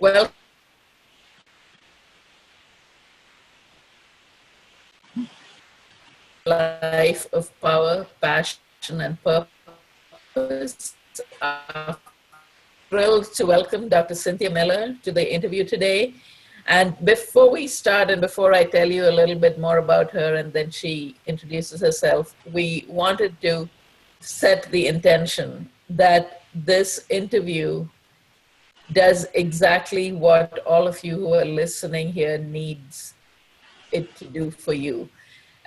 Well, life of power, passion, and purpose. I'm thrilled to welcome Dr. Cynthia Miller to the interview today. And before we start, and before I tell you a little bit more about her, and then she introduces herself, we wanted to set the intention that this interview does exactly what all of you who are listening here needs it to do for you.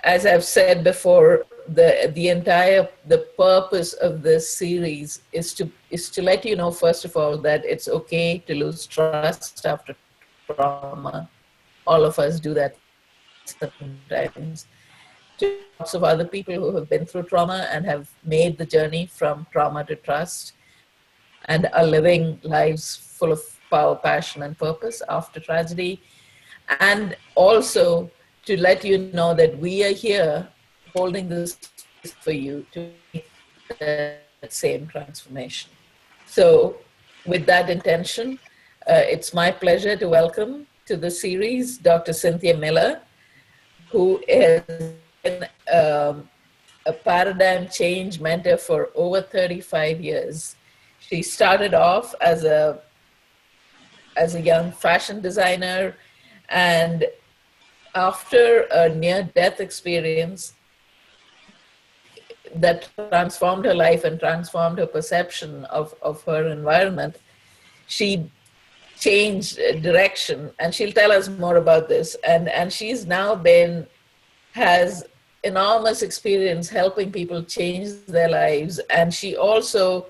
As I've said before, the purpose of this series is to let you know, first of all, that it's okay to lose trust after trauma. All of us do that sometimes. Lots of other people who have been through trauma and have made the journey from trauma to trust and are living lives full of power, passion, and purpose after tragedy. And also to let you know that we are here holding this for you to make that same transformation. So with that intention, it's my pleasure to welcome to the series Dr. Cynthia Miller, who has been a paradigm change mentor for over 35 years. She started off as a young fashion designer, and after a near-death experience that transformed her life and transformed her perception of her environment, she changed direction, and she'll tell us more about this. And she's now has enormous experience helping people change their lives. And she also,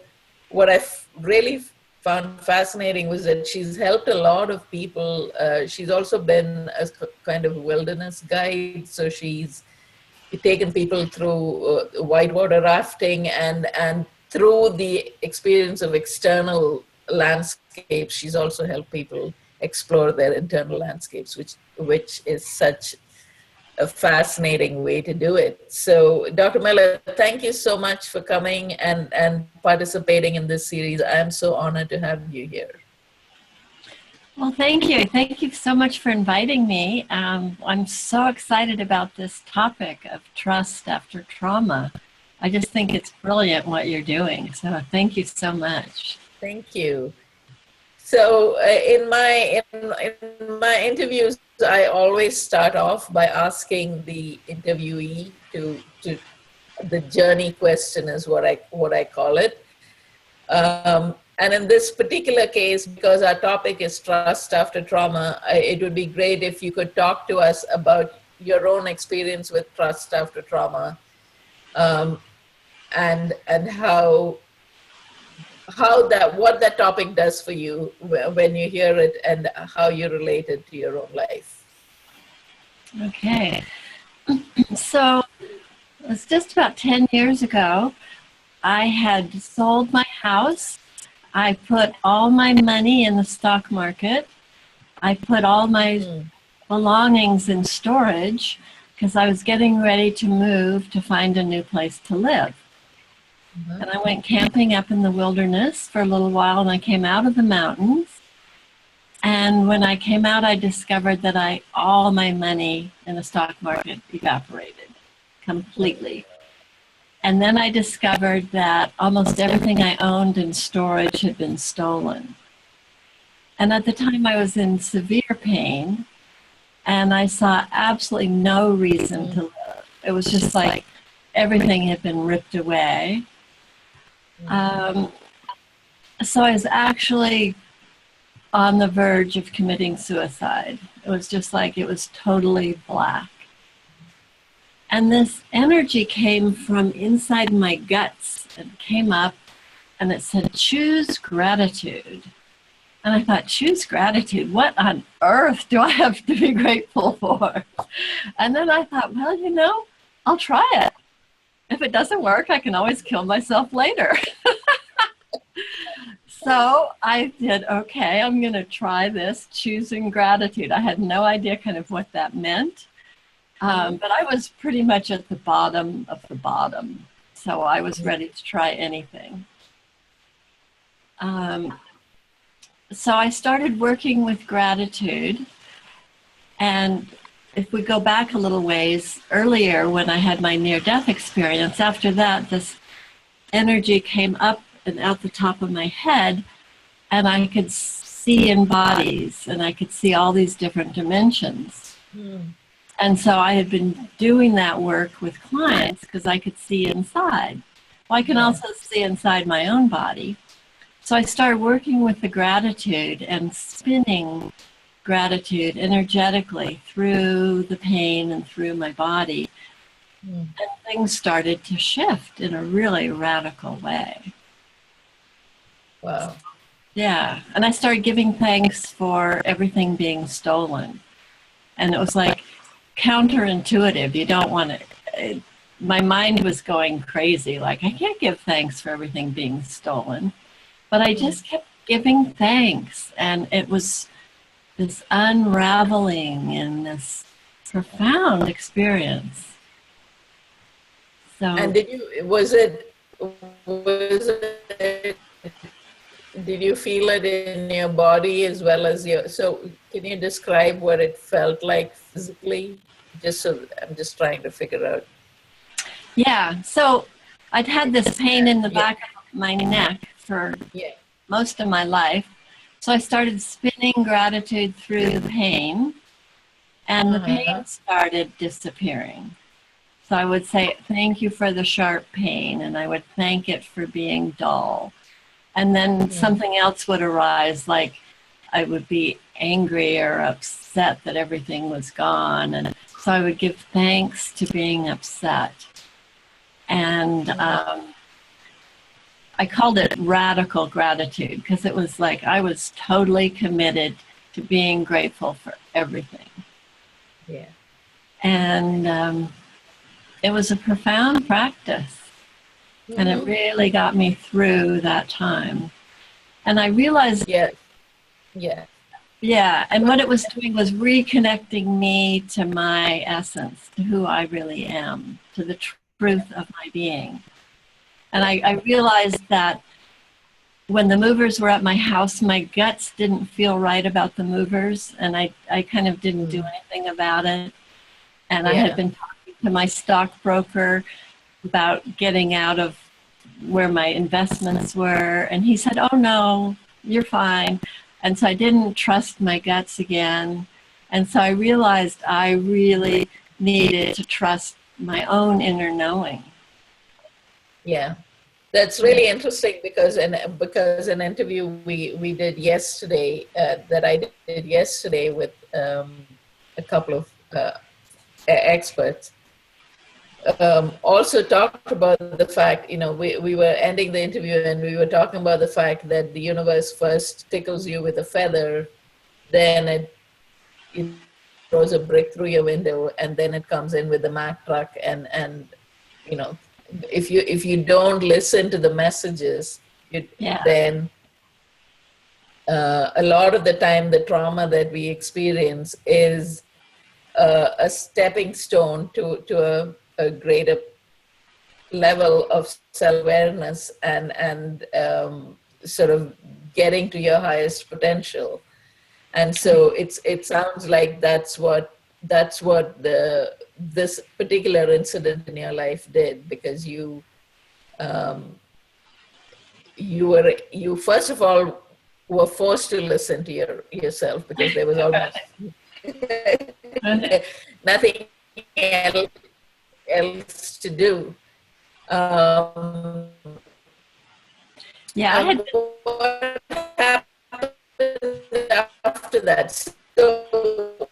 what I really found fascinating was that she's helped a lot of people. She's also been a kind of wilderness guide. So she's taken people through whitewater rafting, and through the experience of external landscapes, she's also helped people explore their internal landscapes, which is such a fascinating way to do it. So Dr. Miller, thank you so much for coming and participating in this series. I am so honored to have you here. Well, thank you. Thank you so much for inviting me. I'm so excited about this topic of trust after trauma. I just think it's brilliant what you're doing. So thank you so much. Thank you. So in my interviews, I always start off by asking the interviewee to the journey question is what I call it. And in this particular case, because our topic is trust after trauma, it would be great if you could talk to us about your own experience with trust after trauma, and what that topic does for you when you hear it, and how you relate it to your own life. Okay. So it was just about 10 years ago. I had sold my house. I put all my money in the stock market. I put all my belongings in storage because I was getting ready to move to find a new place to live. And I went camping up in the wilderness for a little while, and I came out of the mountains. And when I came out, I discovered that all my money in the stock market evaporated completely. And then I discovered that almost everything I owned in storage had been stolen. And at the time, I was in severe pain, and I saw absolutely no reason to live. It was just like everything had been ripped away. So I was actually on the verge of committing suicide. It was just like it was totally black. And this energy came from inside my guts and came up, and it said, choose gratitude. And I thought, choose gratitude? What on earth do I have to be grateful for? And then I thought, well, I'll try it. If it doesn't work, I can always kill myself later. So I did, okay, I'm going to try this, choosing gratitude. I had no idea kind of what that meant. But I was pretty much at the bottom of the bottom. So I was ready to try anything. so I started working with gratitude. And if we go back a little ways, earlier when I had my near-death experience, after that, this energy came up and out the top of my head, and I could see in bodies, and I could see all these different dimensions. Mm. And so I had been doing that work with clients because I could see inside. Well, I can also see inside my own body. So I started working with the gratitude and spinning gratitude energetically through the pain and through my body. Mm. And things started to shift in a really radical way. Wow. Yeah. And I started giving thanks for everything being stolen. And it was like counterintuitive. You don't want to. My mind was going crazy. Like, I can't give thanks for everything being stolen. But I just kept giving thanks. And it was this unraveling and this profound experience. And So, did you feel it in your body as well as so can you describe what it felt like physically? Just so I'm just trying to figure out. yeah. So I'd had this pain in the Yeah. back of my neck for Yeah. most of my life. So I started spinning gratitude through the pain, and the Uh-huh. pain started disappearing. So I would say, thank you for the sharp pain, and I would thank it for being dull. And then Mm. something else would arise, like I would be angry or upset that everything was gone. And so I would give thanks to being upset. And I called it radical gratitude because it was like I was totally committed to being grateful for everything. Yeah. And it was a profound practice. And it Mm-hmm. really got me through that time. And I realized, Yeah. Yeah. yeah, and what it was doing was reconnecting me to my essence, to who I really am, to the truth of my being. And I realized that when the movers were at my house, my guts didn't feel right about the movers, and I kind of didn't do anything about it. And I had Yeah. been talking to my stockbroker about getting out of where my investments were, and he said, "Oh no, you're fine." And so I didn't trust my guts again. And so I realized I really needed to trust my own inner knowing. Yeah. That's really interesting because an interview we did yesterday that I did yesterday with a couple of experts also talked about the fact, we were ending the interview and we were talking about the fact that the universe first tickles you with a feather, then it throws a brick through your window, and then it comes in with the Mack truck. And you know, if you don't listen to the messages, Yeah. then a lot of the time the trauma that we experience is a stepping stone to a greater level of self-awareness and sort of getting to your highest potential. And so it sounds like that's what this particular incident in your life did, because um, you first of all were forced to listen to yourself, because there was almost nothing else to do. Um, Yeah, I had and what happened after that? So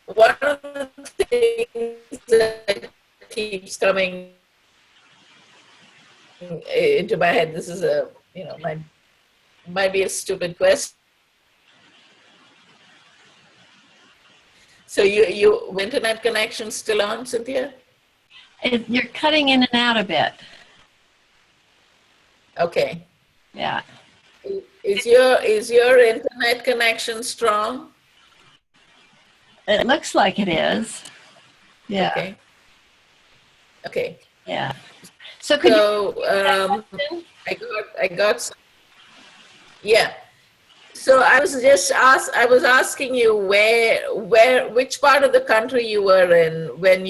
one of the things that keeps coming into my head, this is might be a stupid question. So you internet connection still on, Cynthia? you're cutting in and out a bit. Okay. Yeah. Is your internet connection strong? It looks like it is. Yeah. Okay. Okay. Yeah. So could you So repeat that question? I got yeah. So I was asking you which part of the country you were in when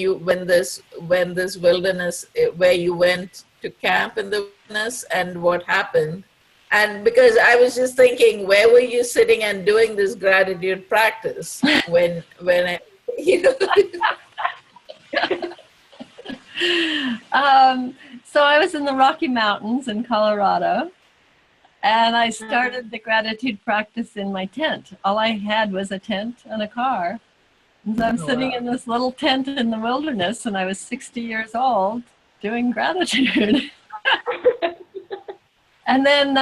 this wilderness, where you went to camp in the wilderness, and what happened. And because I was just thinking, where were you sitting and doing this gratitude practice when I, you know? So I was in the Rocky Mountains in Colorado, and I started the gratitude practice in my tent. All I had was a tent and a car. And so I'm sitting in this little tent in the wilderness, and I was 60 years old doing gratitude. And then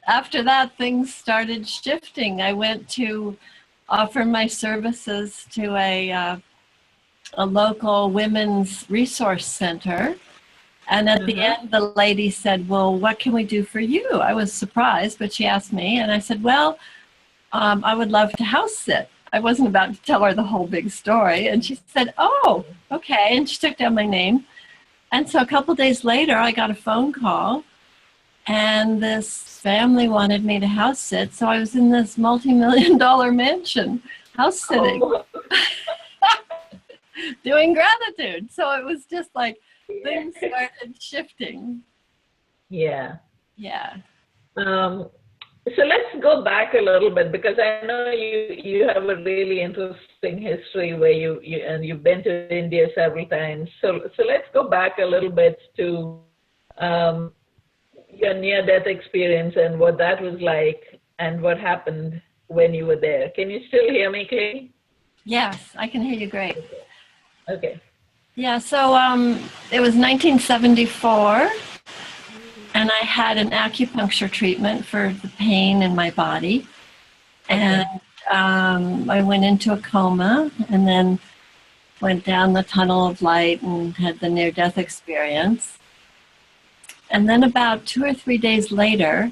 after that, things started shifting. I went to offer my services to a local women's resource center. And at the end, the lady said, well, what can we do for you? I was surprised, but she asked me. And I said, well, I would love to house sit. I wasn't about to tell her the whole big story. And she said, oh, okay. And she took down my name. And so a couple of days later, I got a phone call. And this family wanted me to house sit. So I was in this multi-million-dollar mansion house sitting, doing gratitude. So it was just like things started shifting. Yeah. Yeah. So let's go back a little bit, because I know you have a really interesting history where you've been to India several times. So let's go back a little bit to your near-death experience and what that was like and what happened when you were there. Can you still hear me clearly? Yes, I can hear you great. Okay. Yeah, so it was 1974, and I had an acupuncture treatment for the pain in my body. And I went into a coma and then went down the tunnel of light and had the near-death experience. And then about 2 or 3 days later,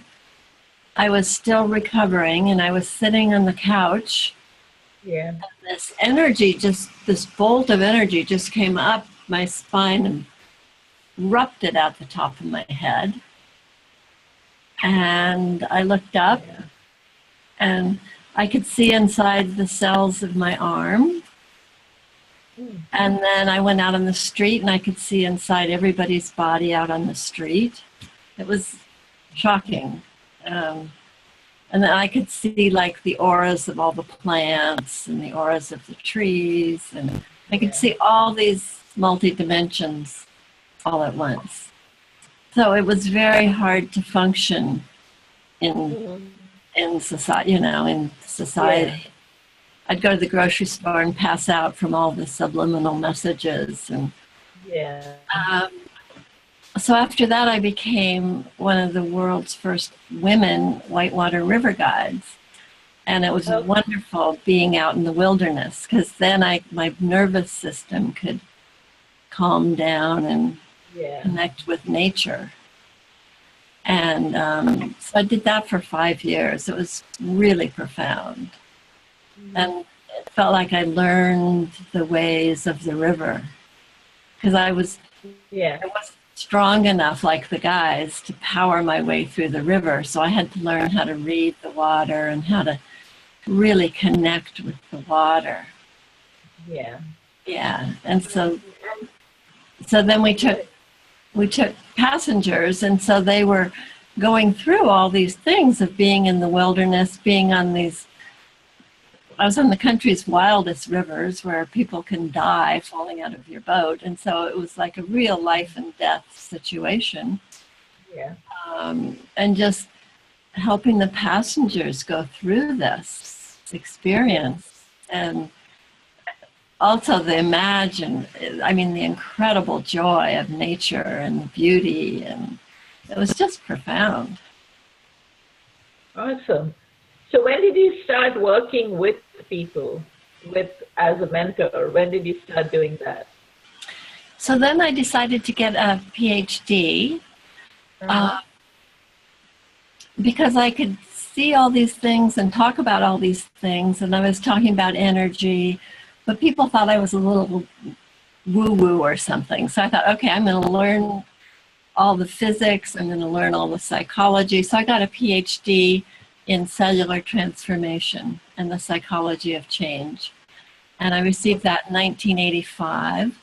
I was still recovering, and I was sitting on the couch. Yeah. And this energy, this bolt of energy just came up my spine and erupted at the top of my head. And I looked up, and I could see inside the cells of my arm. And then I went out on the street, and I could see inside everybody's body out on the street. It was shocking. And then I could see like the auras of all the plants and the auras of the trees. And I could see all these multi-dimensions all at once. So it was very hard to function in society, in society. Yeah. I'd go to the grocery store and pass out from all the subliminal messages. And so after that, I became one of the world's first women whitewater river guides. And it was wonderful being out in the wilderness, because then my nervous system could calm down and connect with nature. And so I did that for 5 years. It was really profound. And it felt like I learned the ways of the river, because I wasn't strong enough like the guys to power my way through the river. So I had to learn how to read the water and how to really connect with the water. Yeah. And so then we took passengers, and so they were going through all these things of being in the wilderness, being on these, I was on the country's wildest rivers where people can die falling out of your boat. And so it was like a real life and death situation. And just helping the passengers go through this experience. And also the incredible joy of nature and beauty. And it was just profound. Awesome. So when did you start working with people, as a mentor? When did you start doing that? So then I decided to get a PhD because I could see all these things and talk about all these things. And I was talking about energy, but people thought I was a little woo-woo or something. So I thought, okay, I'm going to learn all the physics. I'm going to learn all the psychology. So I got a PhD in cellular transformation and the psychology of change. And I received that in 1985,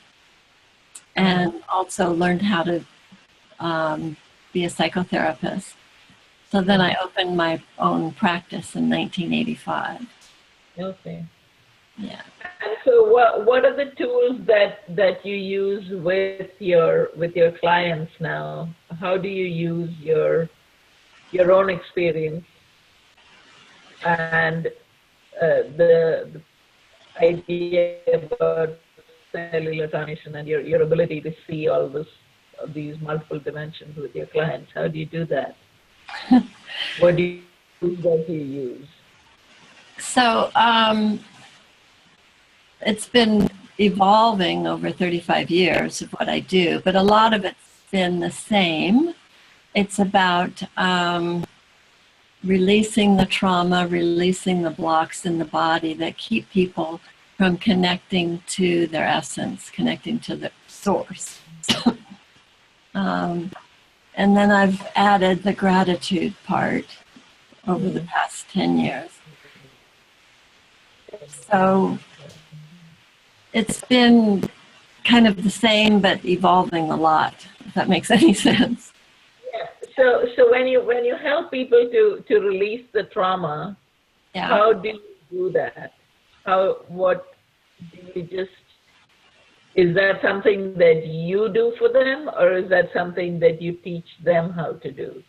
and also learned how to be a psychotherapist. So then I opened my own practice in 1985. Okay. Yeah. And so what are the tools that you use with your clients now? How do you use your own experience and the idea about cellular transmission and your ability to see all these multiple dimensions with your clients? How do you do that? What do you use? So it's been evolving over 35 years of what I do, but a lot of it's been the same. It's about releasing the trauma, releasing the blocks in the body that keep people from connecting to their essence, connecting to the source. And then I've added the gratitude part over the past 10 years. So it's been kind of the same, but evolving a lot, if that makes any sense. Yeah. So when you help people to release the trauma, Yeah. how do you do that? What do you just, is that something that you do for them, or is that something that you teach them how to do?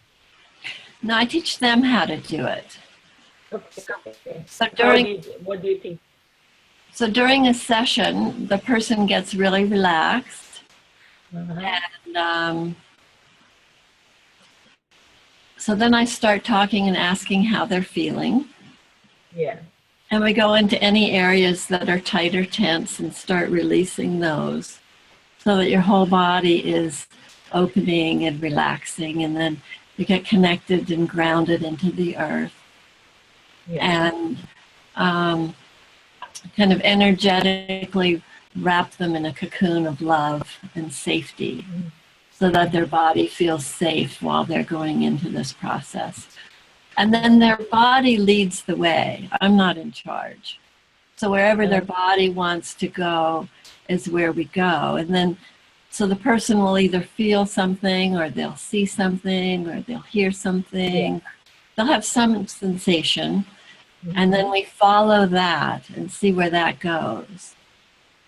No, I teach them how to do it. Okay. So what do you teach? So during a session, the person gets really relaxed, and so then I start talking and asking how they're feeling. Yeah. And we go into any areas that are tight or tense and start releasing those so that your whole body is opening and relaxing, and then you get connected and grounded into the earth. Yeah. And kind of energetically wrap them in a cocoon of love and safety so that their body feels safe while they're going into this process. And then their body leads the way. I'm not in charge. So wherever their body wants to go is where we go. And then, so the person will either feel something, or they'll see something, or they'll hear something. They'll have some sensation. And then we follow that and see where that goes.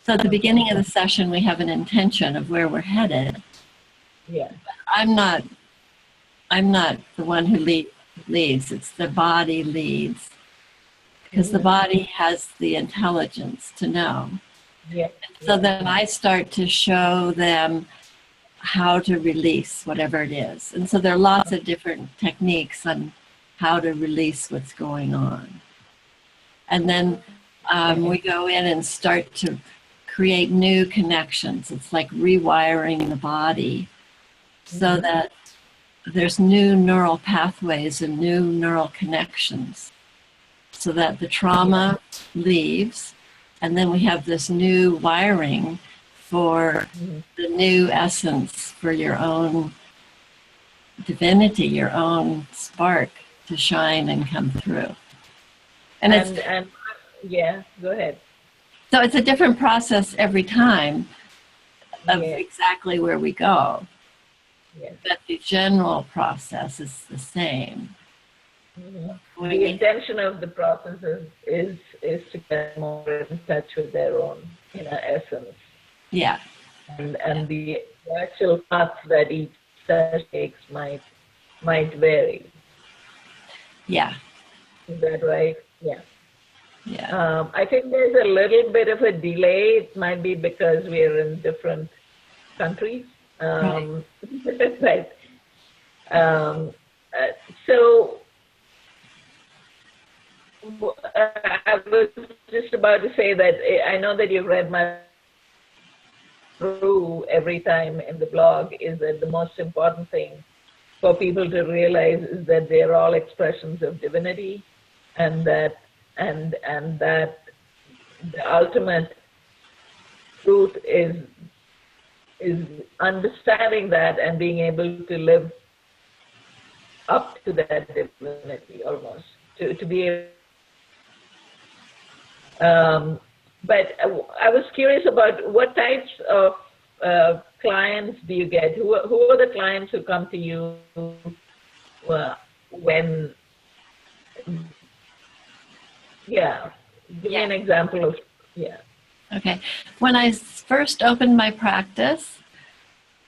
So at the beginning of the session, we have an intention of where we're headed. Yeah. I'm not the one who leads. It's the body leads, because the body has the intelligence to know. Yeah. So then I start to show them how to release whatever it is. And so there are lots of different techniques on how to release what's going on. And then we go in and start to create new connections. It's like rewiring the body so that there's new neural pathways and new neural connections, so that the trauma leaves, and then we have this new wiring for the new essence, for your own divinity, your own spark to shine and come through. And yeah, go ahead. So it's a different process every time of exactly where we go. Yes. But the general process is the same. The intention of the process is to get more in touch with their own inner essence. Yeah. And the actual path that each session takes might vary. Yeah. Is that right? Yeah. Yeah. I think there's a little bit of a delay. It might be because we're in different countries. Right. So I was just about to say that I know that you've read my through every time in the blog, is that the most important thing for people to realize is that they're all expressions of divinity, and that the ultimate truth is understanding that and being able to live up to that divinity almost. to be able. But I was curious about what types of clients do you get? Who are the clients who come to you when? Yeah, give me Yeah. an example of yeah. Okay. When I first opened my practice,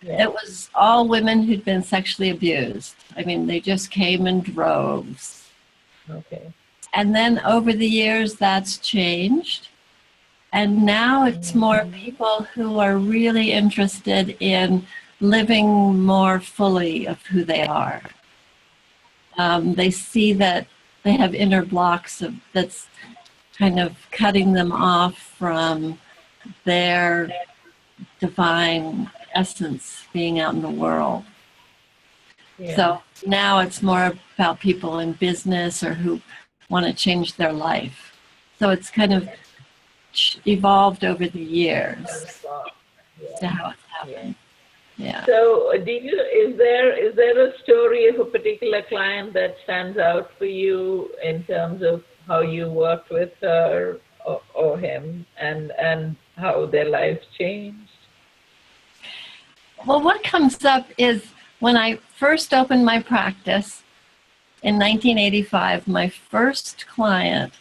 Yeah. it was all women who'd been sexually abused. I mean, they just came in droves. Okay. And then over the years, that's changed. And now it's more people who are really interested in living more fully of who they are. They see that they have inner blocks that's kind of cutting them off from their divine essence being out in the world. Yeah. So now it's more about people in business or who want to change their life. So it's kind of evolved over the years to Yeah. how it's Yeah. happened. Yeah. So, is there a story of a particular client that stands out for you in terms of how you worked with her or him, and how their lives changed? Well, what comes up is when I first opened my practice in 1985, my first client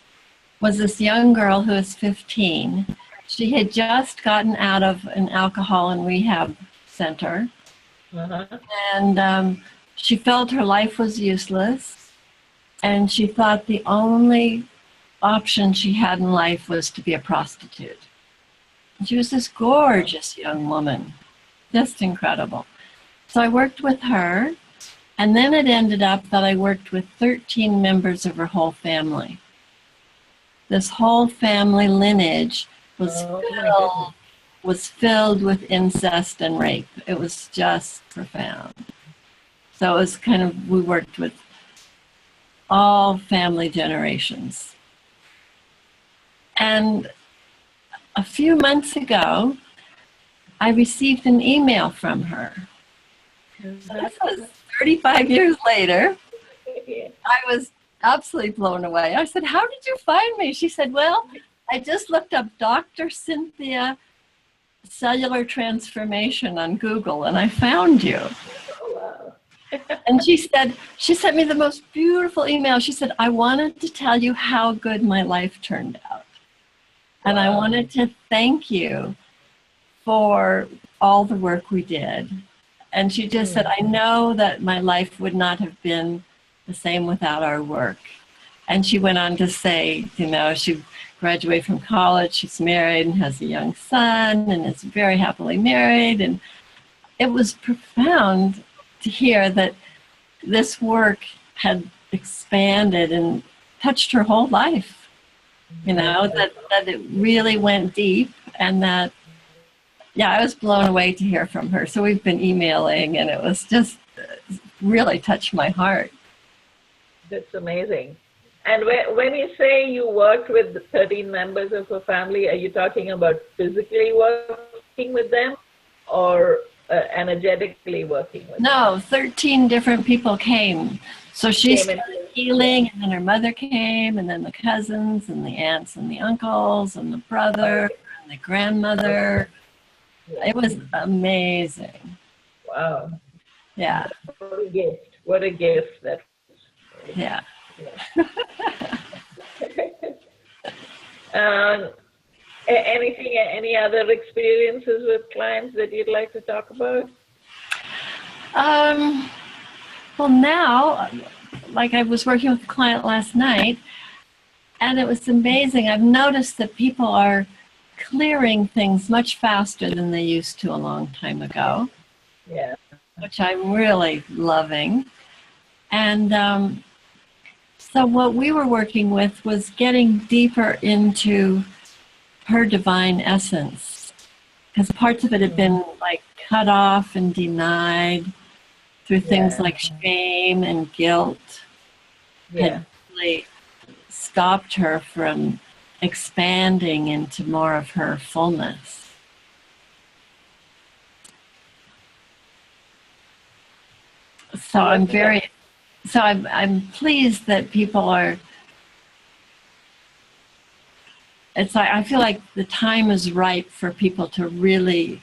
was this young girl who was 15. She had just gotten out of an alcohol and rehab center, Uh-huh. and she felt her life was useless, and she thought the only option she had in life was to be a prostitute. And she was this gorgeous young woman, just incredible. So I worked with her, and then it ended up that I worked with 13 members of her whole family. This whole family lineage was Oh my goodness. filled with incest and rape. It was just profound. So it was kind of, we worked with all family generations. And a few months ago, I received an email from her. So this was 35 years later. Yeah. I was absolutely blown away. I said, "How did you find me?" She said, "Well, I just looked up Dr. Cynthia cellular transformation on Google and I found you." Oh, wow. And she sent me the most beautiful email. She said, "I wanted to tell you how good my life turned out. And I Wow. wanted to thank you for all the work we did." And she just said, "I know that my life would not have been the same without our work." And she went on to say, she graduated from college, she's married and has a young son and is very happily married. And it was profound to hear that this work had expanded and touched her whole life, that it really went deep, and that, yeah, I was blown away to hear from her. So we've been emailing, and it was just really touched my heart. That's amazing. And when you say you worked with the 13 members of a family, are you talking about physically working with them, or energetically working with them? No, 13 different people came. So she Came in. started healing, and then her mother came, and then the cousins, and the aunts, and the uncles, and the brother, and the grandmother. It was amazing. Wow. Yeah, What a gift. What a gift that yeah. um, any other experiences with clients that you'd like to talk about? Well, now, like I was working with a client last night, and it was amazing. I've noticed that people are clearing things much faster than they used to a long time ago, Yeah. which I'm really loving. And so what we were working with was getting deeper into her divine essence, because parts of it had been like cut off and denied through things like shame and guilt, had really stopped her from expanding into more of her fullness. So I'm pleased that people are it's like I feel like the time is ripe for people to really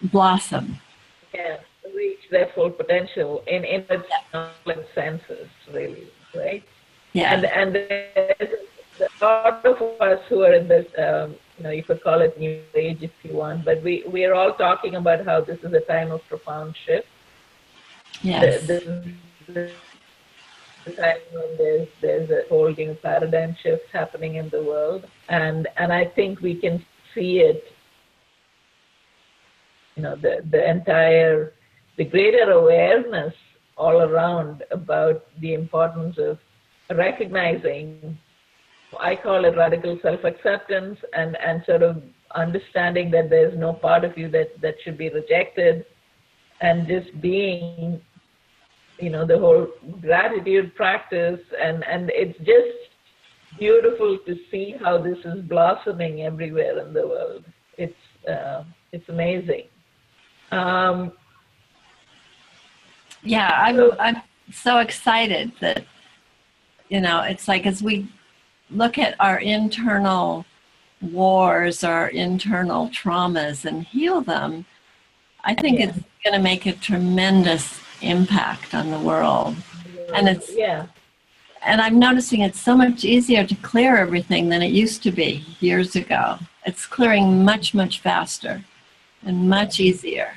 blossom. Yeah, reach their full potential in its countless senses, really, right? Yeah. And there's a lot of us who are in this, you could call it new age if you want, but we are all talking about how this is a time of profound shift. Yes. This is the time when there's a whole new paradigm shift happening in the world, and I think we can see it. The greater awareness all around about the importance of recognizing, I call it radical self-acceptance, and sort of understanding that there's no part of you that should be rejected, and just being, the whole gratitude practice, and it's just beautiful to see how this is blossoming everywhere in the world. It's amazing. Yeah, I'm so excited that, it's like as we look at our internal wars, our internal traumas and heal them, I think it's going to make a tremendous impact on the world. And and I'm noticing it's so much easier to clear everything than it used to be years ago. It's clearing much, much faster and much easier.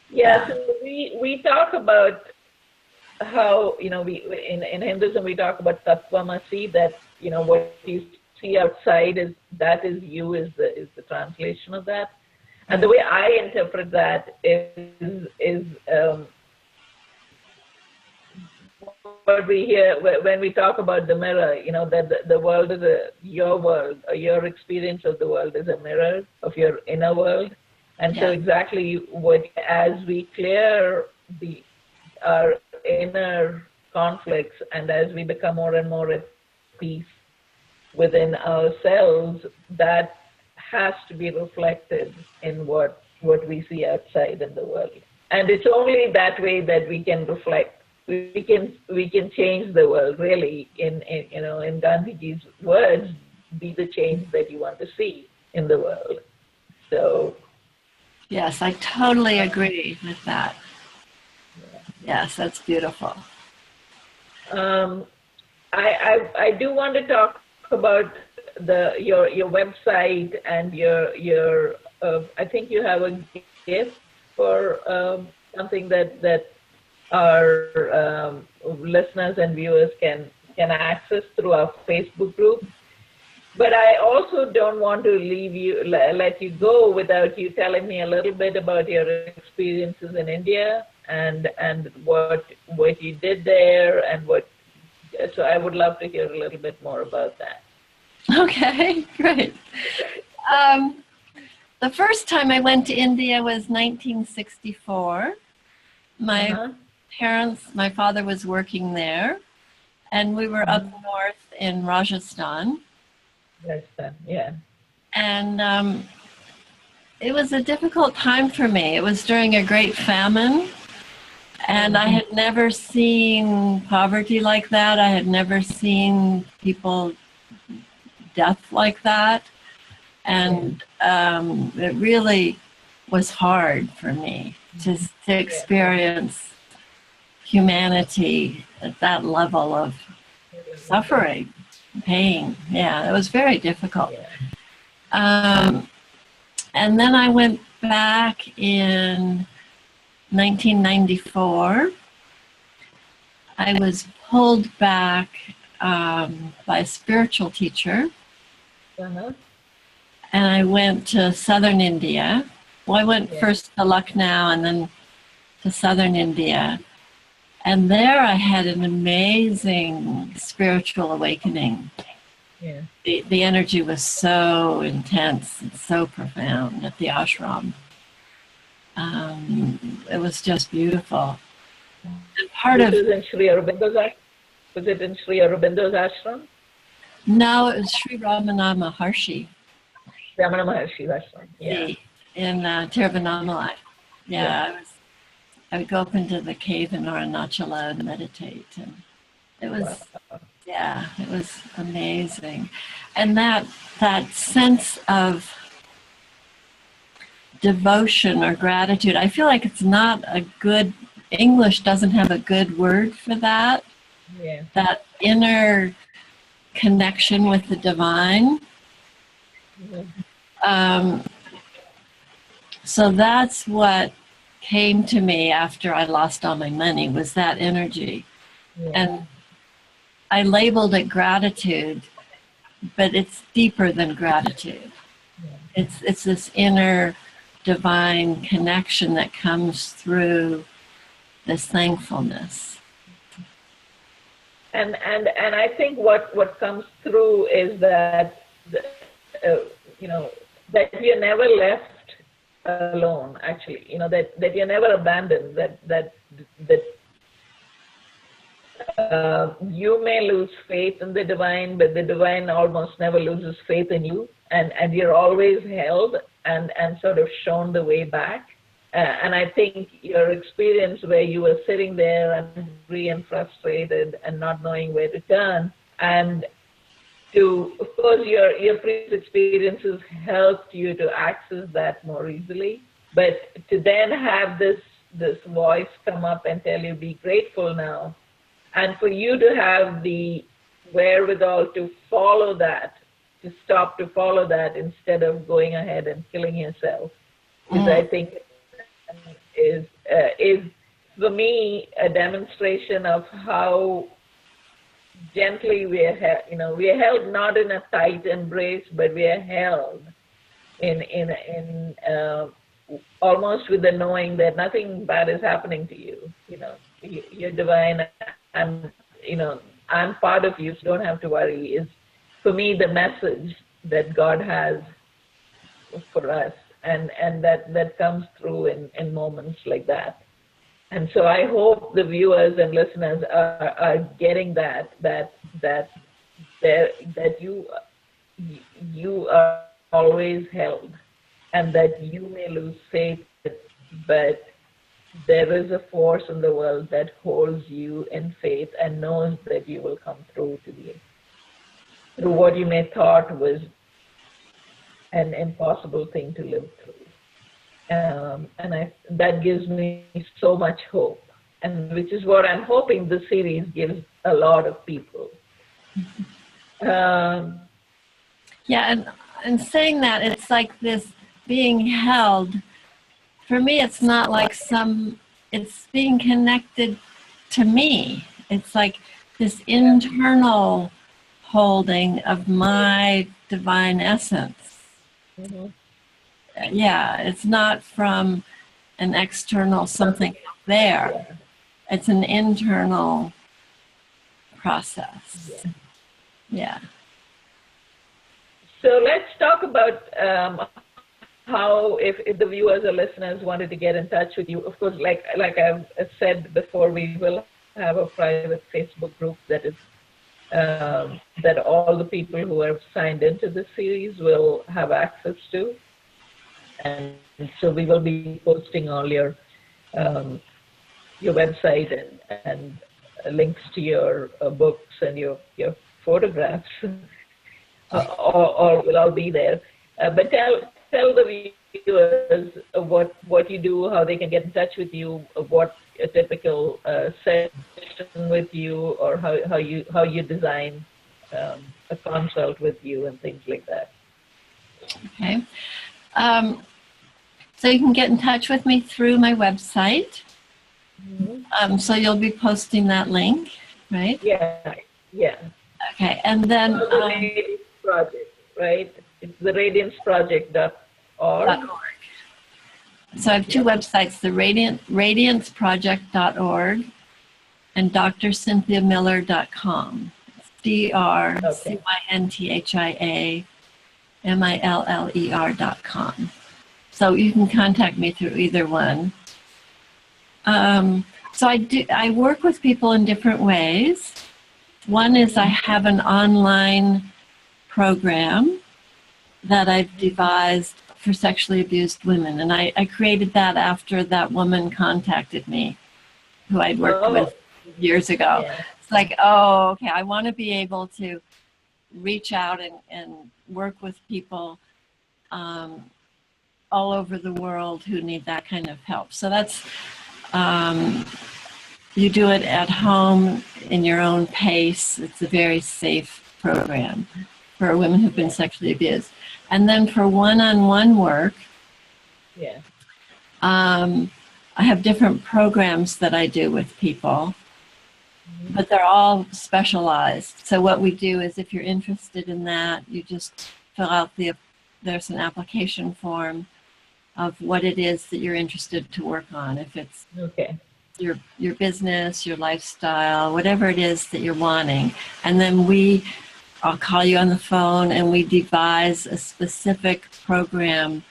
Yeah, so we talk about how, we in Hinduism we talk about tattvamasi, that what you see outside is you, is the translation of that. And the way I interpret that is what we hear when we talk about the mirror, that the world is your world, or your experience of the world is a mirror of your inner world. And so exactly as we clear our inner conflicts, and as we become more and more at peace within ourselves, that has to be reflected in what we see outside in the world. And it's only that way that we can reflect. We can change the world, really. In Gandhiji's words, be the change that you want to see in the world. So. Yes, I totally agree with that. Yes, that's beautiful. I do want to talk about your website and your I think you have a gift for something that our listeners and viewers can access through our Facebook group. But I also don't want to let you go without you telling me a little bit about your experiences in India and what you did there, and so I would love to hear a little bit more about that. Okay, great. The first time I went to India was 1964. My father was working there, and we were up north in Rajasthan. Yeah. And it was a difficult time for me. It was during a great famine, and I had never seen poverty like that. I had never seen people death like that. And it really was hard for me to experience humanity at that level of suffering, pain. Yeah, it was very difficult. And then I went back in 1994. I was pulled back by a spiritual teacher. And I went to southern India. Well, I went first to Lucknow and then to southern India. And there I had an amazing spiritual awakening. Yeah. The energy was so intense and so profound at the ashram. It was just beautiful. And part of in Sri Aurobindo's ashram? Was it in Sri Aurobindo's ashram? No, it was Sri Ramana Maharshi. Ramana Maharshi ashram. Yeah. In Tiruvannamalai. Yeah. I would go up into the cave in Arunachala and meditate, and it was Yeah, it was amazing. And that sense of devotion or gratitude, I feel like it's not a good, English doesn't have a good word for that. Yeah. That inner connection with the divine. Mhm. So that's what came to me after I lost all my money, was that energy. Yeah. And I labeled it gratitude, but it's deeper than gratitude. Yeah. It's this inner divine connection that comes through this thankfulness. And I think what comes through is that uh, you know that you're never left alone. Actually, that you're never abandoned. That you may lose faith in the divine, but the divine almost never loses faith in you, and you're always held and sort of shown the way back. And I think your experience where you were sitting there angry and frustrated and not knowing where to turn, and of course, your previous experiences helped you to access that more easily. But to then have this voice come up and tell you, be grateful now, and for you to have the wherewithal to follow that, to stop to follow that instead of going ahead and killing yourself, is I think is for me a demonstration of how gently we are held not in a tight embrace, but we are held in almost with the knowing that nothing bad is happening to you. You're divine. I'm part of you, so don't have to worry. Is for me the message that God has for us, and that comes through in moments like that. And so I hope the viewers and listeners are getting that you are always held, and that you may lose faith, but there is a force in the world that holds you in faith and knows that you will come through through what you may thought was an impossible thing to live through. That gives me so much hope, and which is what I'm hoping the series gives a lot of people. Yeah, and saying that, it's like this being held. For me, it's not like it's being connected to me. It's like this internal holding of my divine essence. Mm-hmm. Yeah, it's not from an external something there. Yeah. It's an internal process. Yeah. Yeah. So let's talk about how, if the viewers or listeners wanted to get in touch with you. Of course, like I've said before, we will have a private Facebook group that is that all the people who have signed into this series will have access to, and so we will be posting all your website and links to your books and your photographs, or will all be there. But tell the viewers what you do, how they can get in touch with you, what a typical session with you, or how you design a consult with you and things like that. Okay. So you can get in touch with me through my website. Mm-hmm. So you'll be posting that link, right? Yeah. Okay, and then the Radiance Project, right? It's the radianceproject.org. So I have two websites: the radianceproject.org and drcynthiamiller.com. It's drcynthiamiller.com. So you can contact me through either one. So I work with people in different ways. One is I have an online program that I've devised for sexually abused women. And I created that after that woman contacted me, who I'd worked with years ago. Yeah. like, oh, okay, I want to be able to reach out and work with people all over the world who need that kind of help. So that's, you do it at home in your own pace. It's a very safe program for women who've been sexually abused. And then for one-on-one work, Yeah. I have different programs that I do with people, but they're all specialized. So what we do is if you're interested in that, you just fill out there's an application form of what it is that you're interested to work on. If it's Okay. your business, your lifestyle, whatever it is that you're wanting. And then I'll call you on the phone and we devise a specific program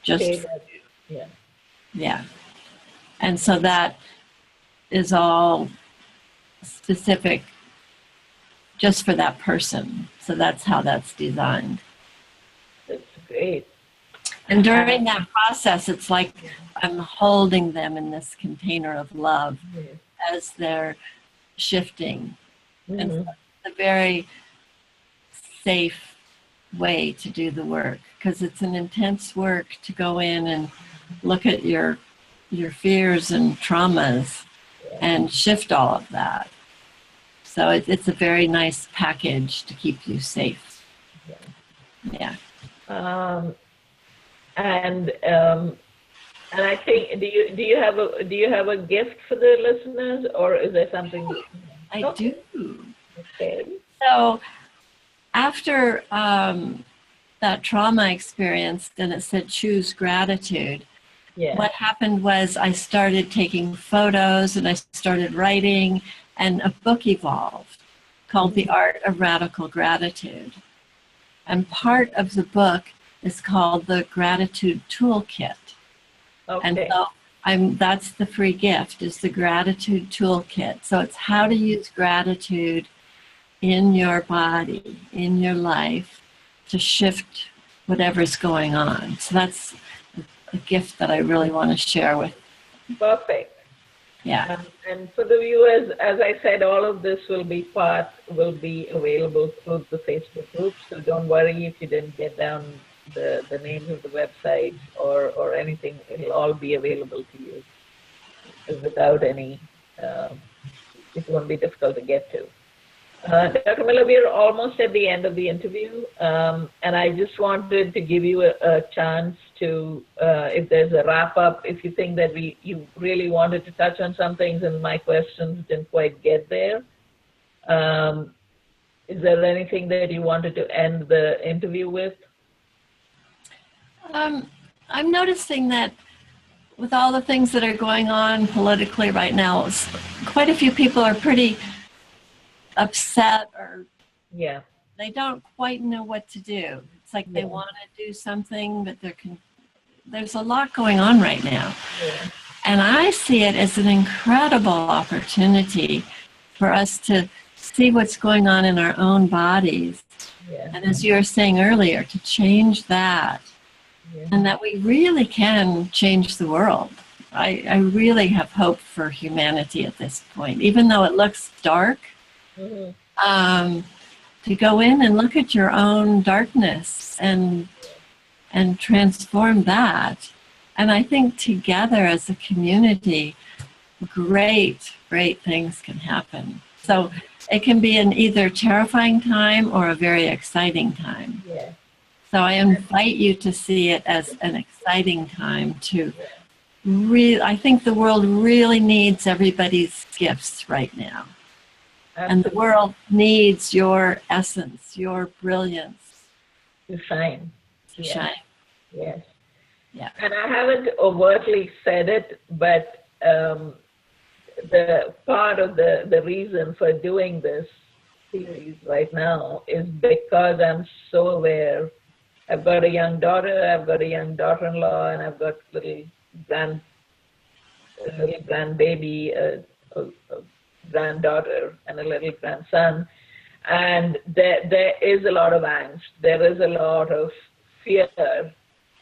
just Okay. for you. Yeah. Yeah. And so that is all specific just for that person. So that's how that's designed. That's great. And during that process, it's like I'm holding them in this container of love as they're shifting. And so it's a very safe way to do the work because it's an intense work to go in and look at your fears and traumas and shift all of that. So it's a very nice package to keep you safe. Yeah. And I think do you have a gift for the listeners, or is there something? I do. Okay. So after that trauma experience, and it said choose gratitude. Yeah. What happened was I started taking photos and I started writing, and a book evolved called The Art of Radical Gratitude. And part of the book is called the Gratitude Toolkit. Okay. And so that's the free gift, is the Gratitude Toolkit. So it's how to use gratitude in your body, in your life, to shift whatever's going on. So that's a gift that I really want to share with. Perfect. Yeah. And for the viewers, as I said, all of this will be available through the Facebook group. So don't worry if you didn't get down the names of the websites or anything. It'll all be available to you without any. It won't be difficult to get to. Dr. Miller, we're almost at the end of the interview, and I just wanted to give you a chance to, if there's a wrap up, if you think that you really wanted to touch on some things and my questions didn't quite get there. Is there anything that you wanted to end the interview with? I'm noticing that with all the things that are going on politically right now, quite a few people are pretty upset, or they don't quite know what to do. It's like they want to do something, but there's a lot going on right now. And I see it as an incredible opportunity for us to see what's going on in our own bodies. And as you were saying earlier, to change that. And that we really can change the world. I really have hope for humanity at this point, even though it looks dark. To go in and look at your own darkness and transform that. And I think together as a community, great things can happen. So it can be an either terrifying time or a very exciting time. So I invite you to see it as an exciting time to I think the world really needs everybody's gifts right now. And the world needs your essence, your brilliance. To shine. To shine. Yes. Yeah. And I haven't overtly said it, but the part of the reason for doing this series right now is because I'm so aware. I've got a young daughter, I've got a young daughter-in-law, and I've got a little grandbaby, a granddaughter, and a little grandson. And there is a lot of angst. There is a lot of fear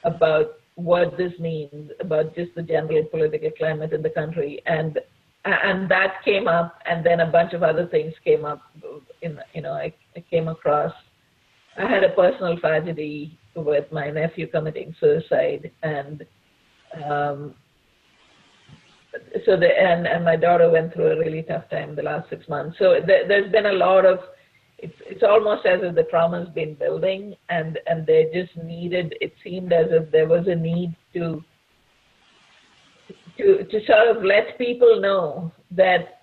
about what this means, about just the general political climate in the country. And and that came up, and then a bunch of other things came up. I came across. I had a personal tragedy with my nephew committing suicide, and um, and my daughter went through a really tough time the last 6 months. So there's been a lot of. It's almost as if the trauma's been building, and they just needed. It seemed as if there was a need to sort of let people know that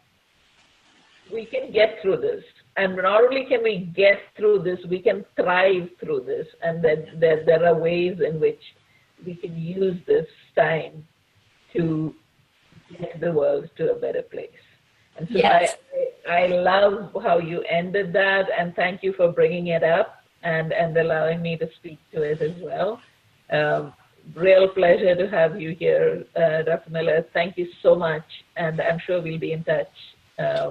we can get through this. And not only can we get through this, we can thrive through this. And that there are ways in which we can use this time to get the world to a better place. And so Yes. I love how you ended that, and thank you for bringing it up and allowing me to speak to it as well. Real pleasure to have you here, Dr. Miller. Thank you so much, and I'm sure we'll be in touch.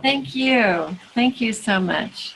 Thank you. Thank you so much.